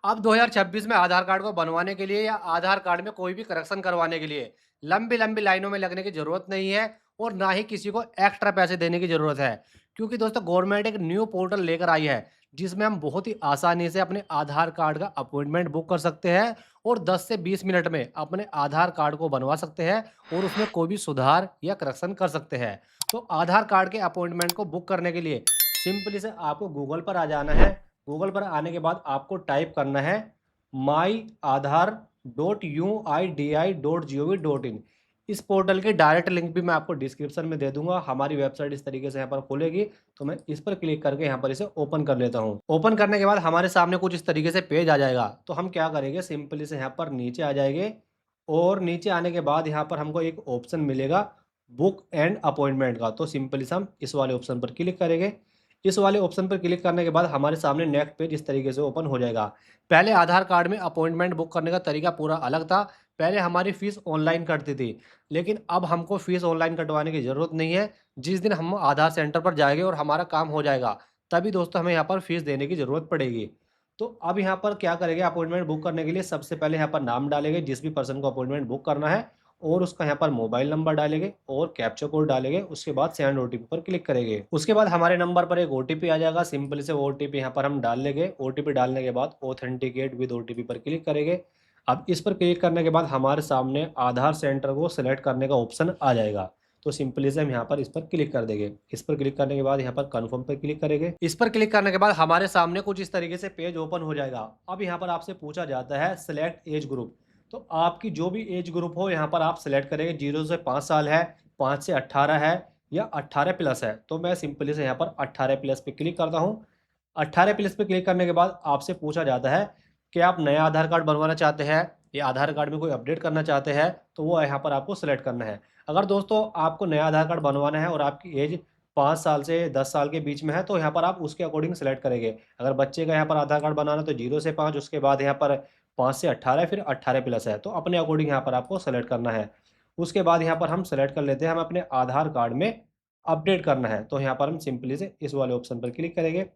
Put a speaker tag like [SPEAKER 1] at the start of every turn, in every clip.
[SPEAKER 1] अब 2026 में आधार कार्ड को बनवाने के लिए या आधार कार्ड में कोई भी करेक्शन करवाने के लिए लंबी-लंबी लाइनों में लगने की ज़रूरत नहीं है और ना ही किसी को एक्स्ट्रा पैसे देने की ज़रूरत है। क्योंकि दोस्तों गवर्नमेंट एक न्यू पोर्टल लेकर आई है, जिसमें हम बहुत ही आसानी से अपने आधार कार्ड का अपॉइंटमेंट बुक कर सकते हैं और 10 से 20 मिनट में अपने आधार कार्ड को बनवा सकते हैं और उसमें कोई भी सुधार या करेक्शन कर सकते हैं। तो आधार कार्ड के अपॉइंटमेंट को बुक करने के लिए सिंपली से आपको गूगल पर आ जाना है। गूगल पर आने के बाद आपको टाइप करना है myAadhar.uidi.gov.in। इस पोर्टल की डायरेक्ट लिंक भी मैं आपको डिस्क्रिप्शन में दे दूंगा। हमारी वेबसाइट इस तरीके से यहाँ पर खुलेगी, तो मैं इस पर क्लिक करके यहाँ पर इसे ओपन कर लेता हूँ। ओपन करने के बाद हमारे सामने कुछ इस तरीके से पेज आ जाएगा। तो हम क्या करेंगे, सिंपली से यहाँ पर नीचे आ जाएंगे और नीचे आने के बाद यहाँ पर हमको एक ऑप्शन मिलेगा बुक एंड अपॉइंटमेंट का। तो सिंपली से हम इस वाले ऑप्शन पर क्लिक करेंगे। इस वाले ऑप्शन पर क्लिक करने के बाद हमारे सामने नेक्स्ट पेज इस तरीके से ओपन हो जाएगा। पहले आधार कार्ड में अपॉइंटमेंट बुक करने का तरीका पूरा अलग था। पहले हमारी फ़ीस ऑनलाइन कटती थी, लेकिन अब हमको फ़ीस ऑनलाइन कटवाने की ज़रूरत नहीं है। जिस दिन हम आधार सेंटर पर जाएँगे और हमारा काम हो जाएगा, तभी दोस्तों हमें यहाँ पर फ़ीस देने की ज़रूरत पड़ेगी। तो अब यहाँ पर क्या करेंगे, अपॉइंटमेंट बुक करने के लिए सबसे पहले यहाँ पर नाम डालेंगे जिस भी पर्सन को अपॉइंटमेंट बुक करना है और उसका यहाँ पर मोबाइल नंबर डालेंगे और कैप्चा कोड डालेंगे। उसके बाद सेंड ओटीपी पर क्लिक करेंगे। उसके बाद हमारे नंबर पर एक ओटीपी आ जाएगा। सिंपल से ओटीपी यहाँ पर हम डाल लेंगे। ओटीपी डालने के बाद ऑथेंटिकेट विद ओटीपी पर क्लिक करेंगे। अब इस पर क्लिक करने के बाद हमारे सामने आधार सेंटर को सिलेक्ट करने का ऑप्शन आ जाएगा। तो सिंपली से हम यहाँ पर इस पर क्लिक कर देंगे। इस पर क्लिक करने के बाद यहाँ पर कन्फर्म पर क्लिक करेंगे। इस पर क्लिक करने के बाद हमारे सामने कुछ इस तरीके से पेज ओपन हो जाएगा। अब यहाँ पर आपसे पूछा जाता है सिलेक्ट एज ग्रुप। तो आपकी जो भी एज ग्रुप हो यहाँ पर आप सिलेक्ट करेंगे। 0 से 5 साल है, 5 से 18 है या 18 प्लस है। तो मैं सिंपली से यहाँ पर 18 प्लस पे क्लिक करता हूँ। 18 प्लस पे क्लिक करने के बाद आपसे पूछा जाता है कि आप नया आधार कार्ड बनवाना चाहते हैं या आधार कार्ड में कोई अपडेट करना चाहते हैं, तो वो यहाँ पर आपको सेलेक्ट करना है। अगर दोस्तों आपको नया आधार कार्ड बनवाना है और आपकी एज 5 साल से 10 साल के बीच में है, तो यहाँ पर आप उसके अकॉर्डिंग सेलेक्ट करेंगे। अगर बच्चे का यहाँ पर आधार कार्ड बनाना तो 0 से 5, उसके बाद यहाँ पर 5 से 18 फिर 18 प्लस है, तो अपने अकॉर्डिंग यहाँ पर आपको सेलेक्ट करना है। उसके बाद यहाँ पर हम सेलेक्ट कर लेते हैं हम अपने आधार कार्ड में अपडेट करना है। तो यहाँ पर हम सिंपली से इस वाले ऑप्शन पर क्लिक करेंगे।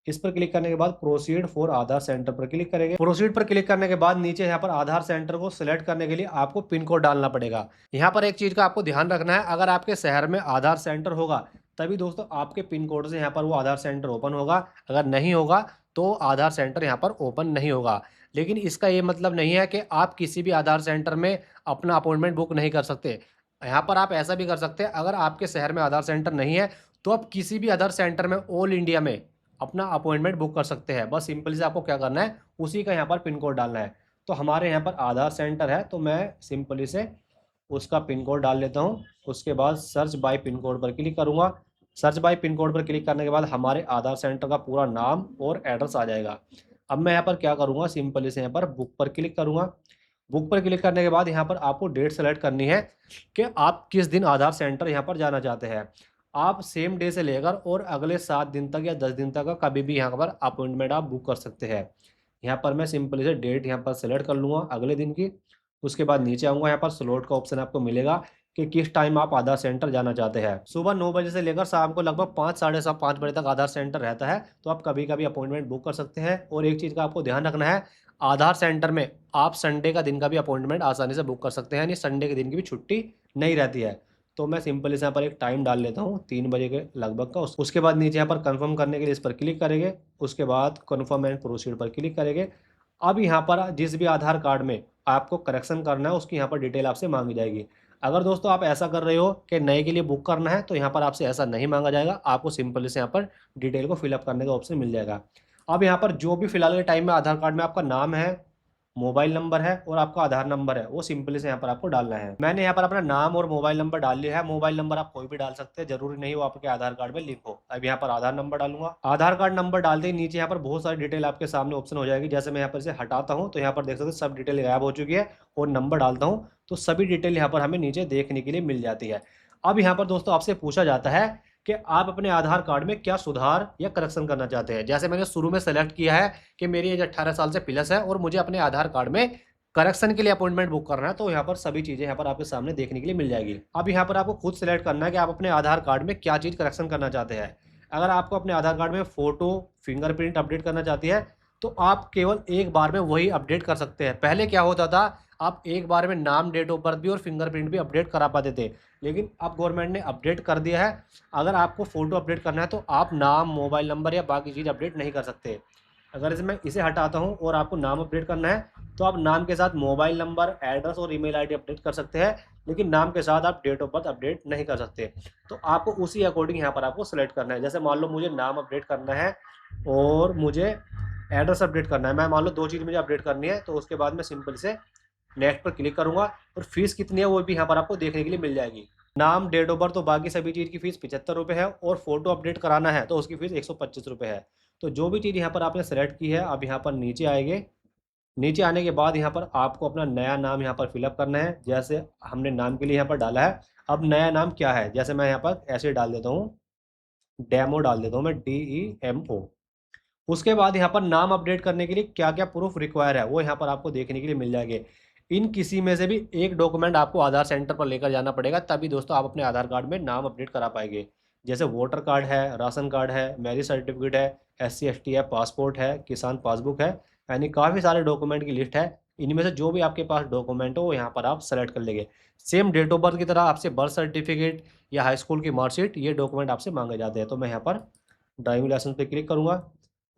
[SPEAKER 1] इस पर क्लिक करने के बाद प्रोसीड फॉर आधार सेंटर पर क्लिक करेंगे। प्रोसीड पर क्लिक करने के बाद नीचे यहाँ पर आधार सेंटर को सिलेक्ट करने के लिए आपको पिन कोड डालना पड़ेगा। यहाँ पर एक चीज़ का आपको ध्यान रखना है, अगर आपके शहर में आधार सेंटर होगा तभी दोस्तों आपके पिन कोड से यहाँ पर वो आधार सेंटर ओपन होगा। अगर नहीं होगा तो आधार सेंटर यहाँ पर ओपन नहीं होगा। लेकिन इसका ये मतलब नहीं है कि आप किसी भी आधार सेंटर में अपना अपॉइंटमेंट बुक नहीं कर सकते। यहाँ पर आप ऐसा भी कर सकते हैं, अगर आपके शहर में आधार सेंटर नहीं है तो आप किसी भी आधार सेंटर में ऑल इंडिया में अपना अपॉइंटमेंट बुक कर सकते हैं। बस सिंपली से आपको क्या करना है, उसी का यहाँ पर पिन कोड डालना है। तो हमारे यहाँ पर आधार सेंटर है, तो मैं सिंपली से उसका पिन कोड डाल लेता हूँ। उसके बाद सर्च बाय पिन कोड पर क्लिक करूँगा। सर्च बाय पिन कोड पर क्लिक करने के बाद हमारे आधार सेंटर का पूरा नाम और एड्रेस आ जाएगा। अब मैं यहाँ पर क्या करूँगा, सिंपली से यहाँ पर बुक पर क्लिक करूँगा। बुक पर क्लिक करने के बाद यहाँ पर आपको डेट सेलेक्ट करनी है कि आप किस दिन आधार सेंटर यहाँ पर जाना चाहते हैं। आप सेम डे से लेकर और अगले 7 दिन तक या 10 दिन तक का कभी भी यहाँ पर अपॉइंटमेंट आप बुक कर सकते हैं। यहाँ पर मैं सिंपली से डेट यहाँ पर सेलेक्ट कर लूँगा अगले दिन की। उसके बाद नीचे आऊँगा, यहाँ पर स्लॉट का ऑप्शन आपको मिलेगा कि किस टाइम आप आधार सेंटर जाना चाहते हैं। सुबह 9 बजे से लेकर शाम को लगभग 5 साढ़े 5 बजे तक आधार सेंटर रहता है, तो आप कभी-कभी अपॉइंटमेंट बुक कर सकते हैं। और एक चीज़ का आपको ध्यान रखना है, आधार सेंटर में आप संडे का दिन का भी अपॉइंटमेंट आसानी से बुक कर सकते हैं, यानी संडे के दिन की भी छुट्टी नहीं रहती है। तो मैं सिंपली से यहाँ पर एक टाइम डाल लेता हूँ 3 बजे के लगभग का। उसके बाद नीचे यहाँ पर कन्फर्म करने के लिए इस पर क्लिक करेंगे। उसके बाद कन्फर्म एंड प्रोसीड पर क्लिक करेंगे। अब यहाँ पर जिस भी आधार कार्ड में आपको करेक्शन करना है उसकी यहाँ पर डिटेल आपसे मांगी जाएगी। अगर दोस्तों आप ऐसा कर रहे हो कि नए के लिए बुक करना है, तो यहाँ पर आपसे ऐसा नहीं मांगा जाएगा। आपको सिंपली से यहाँ पर डिटेल को फिलअप करने का ऑप्शन मिल जाएगा। अब यहाँ पर जो भी फिलहाल के टाइम में आधार कार्ड में आपका नाम है, मोबाइल नंबर है और आपका आधार नंबर है, वो सिंपली से यहाँ पर आपको डालना है। मैंने यहाँ पर अपना नाम और मोबाइल नंबर डाल लिया है। मोबाइल नंबर आप कोई भी डाल सकते हैं, जरूरी नहीं वो आपके आधार कार्ड में लिंक हो। अब यहाँ पर आधार नंबर डालूंगा। आधार कार्ड नंबर डालते ही नीचे यहाँ पर बहुत सारी डिटेल आपके सामने ऑप्शन हो जाएगी। जैसे मैं यहाँ पर इसे हटाता हूँ तो यहाँ पर देख सकते हैं सब डिटेल गायब हो चुकी है और नंबर डालता हूँ तो सभी डिटेल यहाँ पर हमें नीचे देखने के लिए मिल जाती है। अब यहाँ पर दोस्तों आपसे पूछा जाता है कि आप अपने आधार कार्ड में क्या सुधार या करेक्शन करना चाहते हैं। जैसे मैंने शुरू में सेलेक्ट किया है कि मेरी एज 18 साल से प्लस है और मुझे अपने आधार कार्ड में करेक्शन के लिए अपॉइंटमेंट बुक करना है, तो यहाँ पर सभी चीज़ें यहाँ पर आपके सामने देखने के लिए मिल जाएगी। अब यहाँ पर आपको खुद सेलेक्ट करना है कि आप अपने आधार कार्ड में क्या चीज़ करेक्शन करना चाहते हैं। अगर आपको अपने आधार कार्ड में फ़ोटो, फिंगरप्रिंट अपडेट करना चाहती है, तो आप केवल एक बार में वही अपडेट कर सकते हैं। पहले क्या होता था, आप एक बार में नाम, डेट ऑफ बर्थ भी और फिंगरप्रिंट भी अपडेट करा पाते थे। लेकिन अब गवर्नमेंट ने अपडेट कर दिया है, अगर आपको फ़ोटो अपडेट करना है तो आप नाम, मोबाइल नंबर या बाकी चीज़ अपडेट नहीं कर सकते। अगर मैं इसे हटाता हूँ और आपको नाम अपडेट करना है, तो आप नाम के साथ मोबाइल नंबर, एड्रेस और ईमेल आईडी अपडेट कर सकते हैं, लेकिन नाम के साथ आप डेट ऑफ बर्थ अपडेट नहीं कर सकते। तो आपको उसी अकॉर्डिंग यहाँ पर आपको सेलेक्ट करना है। जैसे मान लो मुझे नाम अपडेट करना है और मुझे एड्रेस अपडेट करना है, मैं मान लो 2 चीज़ मुझे अपडेट करनी है, तो उसके बाद मैं सिंपल से नेक्स्ट पर क्लिक करूँगा और फीस कितनी है वो भी यहाँ पर आपको देखने के लिए मिल जाएगी। नाम, डेट ऑफ बर्थ और बाकी सभी चीज़ की फ़ीस ₹75 है और फ़ोटो अपडेट कराना है तो उसकी फ़ीस ₹125 है। तो जो भी चीज़ यहाँ पर आपने सेलेक्ट की है, अब यहाँ पर नीचे आएँगे। नीचे आने के बाद यहाँ पर आपको अपना नया नाम यहाँ पर फ़िल अप करना है। जैसे हमने नाम के लिए यहाँ पर डाला है, अब नया नाम क्या है? जैसे मैं यहाँ पर ऐसे डाल देता हूँ, डेमो डाल देता हूँ मैं, DEMO। उसके बाद यहाँ पर नाम अपडेट करने के लिए क्या-क्या प्रूफ़ रिक्वायर है, वो यहाँ पर आपको देखने के लिए मिल जाएँगे। इन किसी में से भी एक डॉक्यूमेंट आपको आधार सेंटर पर लेकर जाना पड़ेगा, तभी दोस्तों आप अपने आधार कार्ड में नाम अपडेट करा पाएँगे। जैसे वोटर कार्ड है, राशन कार्ड है, मैरिज सर्टिफ़िकेट है, SC/ST है, पासपोर्ट है, किसान पासबुक है, यानी काफ़ी सारे डॉक्यूमेंट की लिस्ट है। इनमें से जो भी आपके पास डॉक्यूमेंट हो, वो यहाँ पर आप सेलेक्ट कर लेंगे। सेम डेट ऑफ बर्थ की तरह आपसे बर्थ सर्टिफ़िकेट या हाई स्कूल की मार्कशीट, ये डॉक्यूमेंट आपसे माँगे जाते हैं। तो मैं यहाँ पर ड्राइविंग लाइसेंस पे क्लिक करूँगा।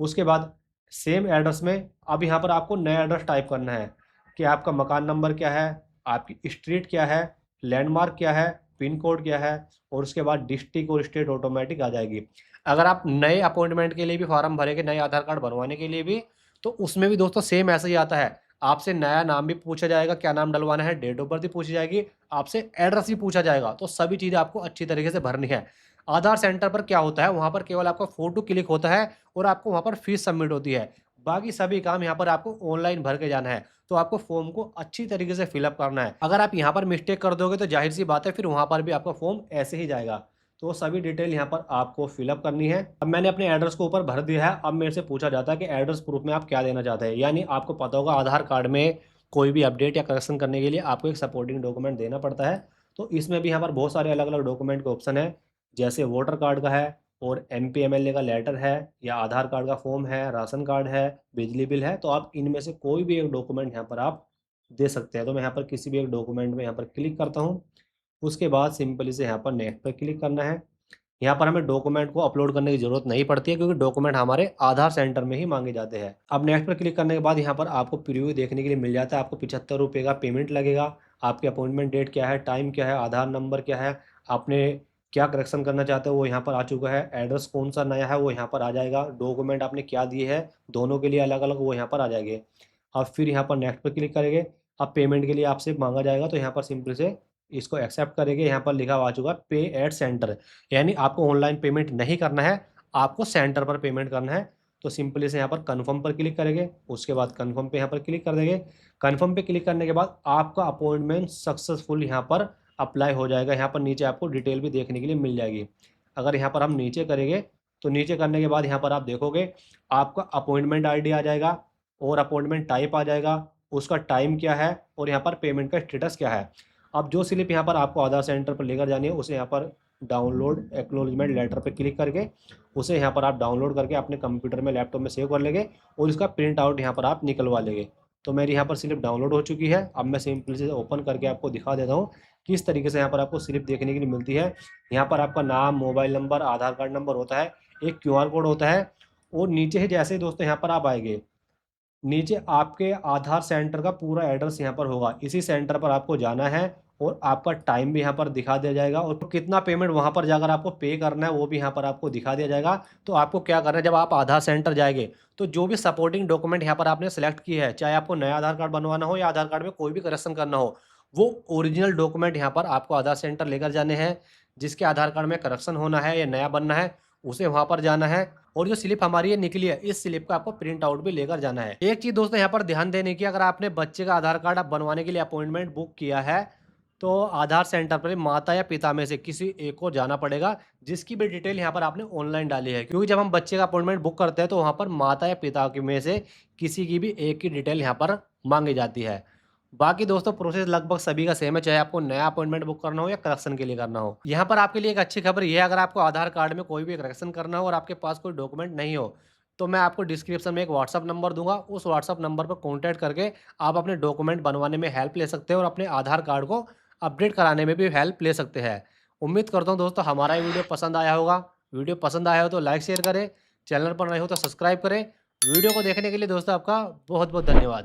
[SPEAKER 1] उसके बाद सेम एड्रेस में अब यहाँ पर आपको नया एड्रेस टाइप करना है कि आपका मकान नंबर क्या है, आपकी स्ट्रीट क्या है, लैंडमार्क क्या है, पिन कोड क्या है और उसके बाद डिस्ट्रिक्ट और स्टेट ऑटोमेटिक आ जाएगी। अगर आप नए अपॉइंटमेंट के लिए भी फॉर्म भरेंगे, नए आधार कार्ड बनवाने के लिए भी, तो उसमें भी दोस्तों सेम ऐसा ही आता है। आपसे नया नाम भी पूछा जाएगा, क्या नाम डलवाना है, डेट ऑफ बर्थ भी पूछी जाएगी, आपसे एड्रेस भी पूछा जाएगा। तो सभी चीज़ें आपको अच्छी तरीके से भरनी है। आधार सेंटर पर क्या होता है, वहाँ पर केवल आपका फ़ोटो क्लिक होता है और आपको वहाँ पर फ़ीस सबमिट होती है। बाकी सभी काम यहाँ पर आपको ऑनलाइन भर के जाना है। तो आपको फ़ॉर्म को अच्छी तरीके से फ़िल अप करना है। अगर आप यहाँ पर मिस्टेक कर दोगे तो ज़ाहिर-सी बात है फिर वहाँ पर भी आपका फ़ॉर्म ऐसे ही जाएगा। तो सभी डिटेल यहाँ पर आपको फ़िल अप करनी है। अब मैंने अपने एड्रेस को ऊपर भर दिया है। अब मेरे से पूछा जाता है कि एड्रेस प्रूफ़ में आप क्या देना चाहते हैं? यानी आपको पता होगा आधार कार्ड में कोई भी अपडेट या करेक्शन करने के लिए आपको एक सपोर्टिंग डॉक्यूमेंट देना पड़ता है। तो इसमें भी यहाँ पर बहुत सारे अलग-अलग डॉक्यूमेंट के ऑप्शन हैं। जैसे वोटर कार्ड का है और MP MLA का लेटर है या आधार कार्ड का फॉर्म है, राशन कार्ड है, बिजली बिल है, तो आप इनमें से कोई भी एक डॉक्यूमेंट यहाँ पर आप दे सकते हैं। तो मैं यहाँ पर किसी भी एक डॉक्यूमेंट में यहाँ पर क्लिक करता हूँ। उसके बाद सिंपली से यहाँ पर नेक्स्ट पे क्लिक करना है। यहाँ पर हमें डॉक्यूमेंट को अपलोड करने की ज़रूरत नहीं पड़ती है क्योंकि डॉक्यूमेंट हमारे आधार सेंटर में ही माँगे जाते हैं। अब नेक्स्ट पर क्लिक करने के बाद यहाँ पर आपको प्रीव्यू देखने के लिए मिल जाता है। आपको ₹75 का पेमेंट लगेगा। आपकी अपॉइंटमेंट डेट क्या है, टाइम क्या है, आधार नंबर क्या है, आपने क्या करेक्शन करना चाहते हो वो यहाँ पर आ चुका है। एड्रेस कौन-सा नया है वो यहाँ पर आ जाएगा। डॉक्यूमेंट आपने क्या दिए हैं, दोनों के लिए अलग-अलग वो यहाँ पर आ जाएँगे। अब फिर यहाँ पर नेक्स्ट पे क्लिक करेंगे। अब पेमेंट के लिए आपसे माँगा जाएगा तो यहाँ पर सिंपल से इसको एक्सेप्ट करेंगे। यहाँ पर लिखा हुआ आ चुका है पे एट सेंटर, यानी आपको ऑनलाइन पेमेंट नहीं करना है, आपको सेंटर पर पेमेंट करना है। तो सिंपली से यहाँ पर कन्फर्म पर क्लिक करेंगे, उसके बाद कन्फर्म पे यहाँ पर क्लिक कर देंगे। कन्फर्म पे क्लिक करने के बाद आपका अपॉइंटमेंट सक्सेसफुल यहाँ पर अप्लाई हो जाएगा। यहाँ पर नीचे आपको डिटेल भी देखने के लिए मिल जाएगी। अगर यहाँ पर हम नीचे करेंगे, तो नीचे करने के बाद यहाँ पर आप देखोगे आपका अपॉइंटमेंट आईडी आ जाएगा और अपॉइंटमेंट टाइप आ जाएगा, उसका टाइम क्या है और यहाँ पर पेमेंट का स्टेटस क्या है। अब जो स्लिप यहाँ पर आपको आधार सेंटर पर लेकर जानी है, उसे यहाँ पर डाउनलोड एक्नॉलेजमेंट लेटर पे क्लिक करके उसे यहाँ पर आप डाउनलोड करके अपने कंप्यूटर में, लैपटॉप में सेव कर लेंगे और इसका प्रिंट आउट यहाँ पर आप निकलवा लेंगे। तो मेरी यहाँ पर स्लिप डाउनलोड हो चुकी है। अब मैं सिंपली से ओपन करके आपको दिखा देता हूँ, किस तरीके से यहाँ पर आपको स्लिप देखने के लिए मिलती है। यहाँ पर आपका नाम, मोबाइल नंबर, आधार कार्ड नंबर होता है, एक QR कोड होता है और नीचे ही जैसे ही दोस्तों यहाँ पर आप आएँगे, नीचे आपके आधार सेंटर का पूरा एड्रेस यहाँ पर होगा। इसी सेंटर पर आपको जाना है और आपका टाइम भी यहाँ पर दिखा दिया जाएगा और कितना पेमेंट वहाँ पर जाकर आपको पे करना है वो भी यहाँ पर आपको दिखा दिया जाएगा। तो आपको क्या करना है, जब आप आधार सेंटर जाएँगे तो जो भी सपोर्टिंग डॉक्यूमेंट यहाँ पर आपने सेलेक्ट की है, चाहे आपको नया आधार कार्ड बनवाना हो या आधार कार्ड में कोई भी करेक्शन करना हो, वो ओरिजिनल डॉक्यूमेंट यहाँ पर आपको आधार सेंटर लेकर जाने हैं। जिसके आधार कार्ड में करेक्शन होना है या नया बनना है, उसे वहाँ पर जाना है और जो स्लिप हमारी ये निकली है, इस स्लिप का आपको प्रिंट आउट भी लेकर जाना है। एक चीज़ दोस्तों यहाँ पर ध्यान देने की, अगर आपने बच्चे का आधार कार्ड आप बनवाने के लिए अपॉइंटमेंट बुक किया है, तो आधार सेंटर पर माता या पिता में से किसी एक को जाना पड़ेगा, जिसकी भी डिटेल यहाँ पर आपने ऑनलाइन डाली है। क्योंकि जब हम बच्चे का अपॉइंटमेंट बुक करते हैं, तो वहाँ पर माता या पिता की में से किसी की भी एक की डिटेल यहाँ पर माँगी जाती है। बाकी दोस्तों प्रोसेस लगभग सभी का सेम है, चाहे आपको नया अपॉइंटमेंट बुक करना हो या करेक्शन के लिए करना हो। यहाँ पर आपके लिए एक अच्छी खबर ये है, अगर आपको आधार कार्ड में कोई भी करेक्शन करना हो और आपके पास कोई डॉक्यूमेंट नहीं हो, तो मैं आपको डिस्क्रिप्शन में एक व्हाट्सएप नंबर दूँगा, उस व्हाट्सएप नंबर पर कॉन्टैक्ट करके आप अपने डॉक्यूमेंट बनवाने में हेल्प ले सकते हैं और अपने आधार कार्ड को अपडेट कराने में भी हेल्प ले सकते हैं। उम्मीद करता हूँ दोस्तों हमारा ये वीडियो पसंद आया होगा। वीडियो पसंद आया हो तो लाइक शेयर करें, चैनल पर नए हो तो सब्सक्राइब करें। वीडियो को देखने के लिए दोस्तों आपका बहुत-बहुत धन्यवाद।